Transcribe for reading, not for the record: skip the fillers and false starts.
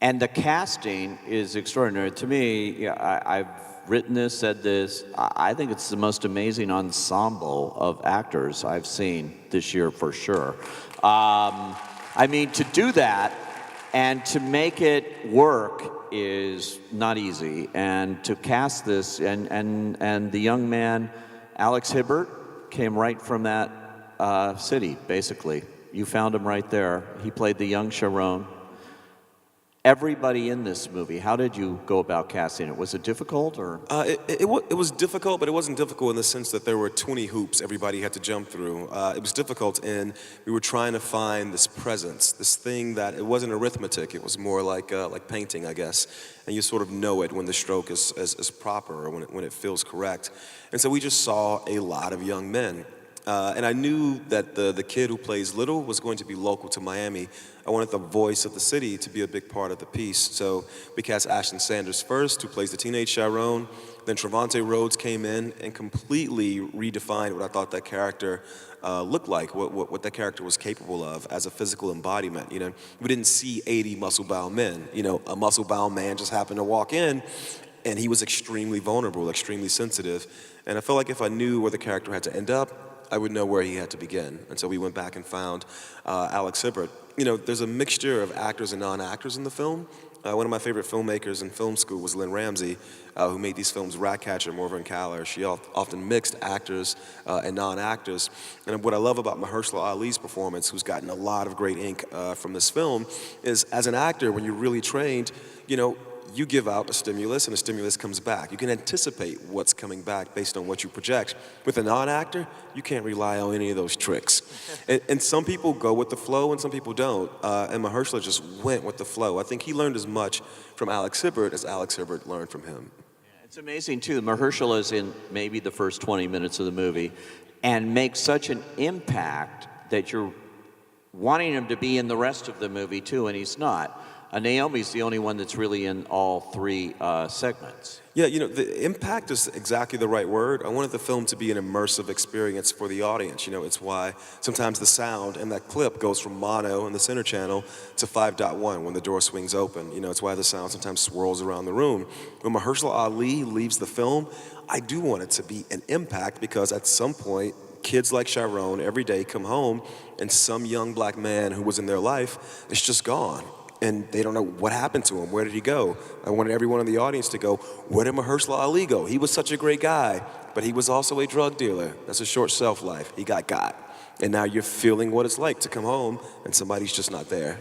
And the casting is extraordinary. To me, yeah, I've written this, said this. I think it's the most amazing ensemble of actors I've seen this year for sure. I mean, to do that and to make it work is not easy. And to cast this, and the young man, Alex Hibbert, came right from that city, basically. You found him right there. He played the young Sharon. Everybody in this movie, how did you go about casting it? Was it difficult, or? It was difficult, but it wasn't difficult in the sense that there were 20 hoops everybody had to jump through. It was difficult in we were trying to find this presence, this thing that it wasn't arithmetic. It was more like painting, I guess. And you sort of know it when the stroke is proper or when it feels correct. And so we just saw a lot of young men. And I knew that the kid who plays Little was going to be local to Miami. I wanted the voice of the city to be a big part of the piece. So we cast Ashton Sanders first, who plays the teenage Sharon. Then Trevante Rhodes came in and completely redefined what I thought that character looked like, what that character was capable of as a physical embodiment. You know, we didn't see 80 muscle-bound men. You know, a muscle-bound man just happened to walk in, and he was extremely vulnerable, extremely sensitive. And I felt like if I knew where the character had to end up, I would know where he had to begin. And so we went back and found Alex Hibbert. You know, there's a mixture of actors and non-actors in the film. One of my favorite filmmakers in film school was Lynn Ramsey, who made these films Ratcatcher, Morver and Caller. She often mixed actors and non-actors. And what I love about Mahershala Ali's performance, who's gotten a lot of great ink from this film, is as an actor, when you're really trained, you know, you give out a stimulus and a stimulus comes back. You can anticipate what's coming back based on what you project. With a non-actor, you can't rely on any of those tricks. And some people go with the flow and some people don't. And Mahershala just went with the flow. I think he learned as much from Alex Hibbert as Alex Hibbert learned from him. It's amazing too. Mahershala is in maybe the first 20 minutes of the movie and makes such an impact that you're wanting him to be in the rest of the movie too, and he's not. Naomi's the only one that's really in all three segments. Yeah, you know, the impact is exactly the right word. I wanted the film to be an immersive experience for the audience. You know, it's why sometimes the sound in that clip goes from mono in the center channel to 5.1 when the door swings open. You know, it's why the sound sometimes swirls around the room. When Mahershala Ali leaves the film, I do want it to be an impact because at some point, kids like Sharon every day come home and some young black man who was in their life is just gone. And they don't know what happened to him. Where did he go? I wanted everyone in the audience to go, where did Mahershala Ali go? He was such a great guy, but he was also a drug dealer. That's a short shelf life. He got. And now you're feeling what it's like to come home and somebody's just not there.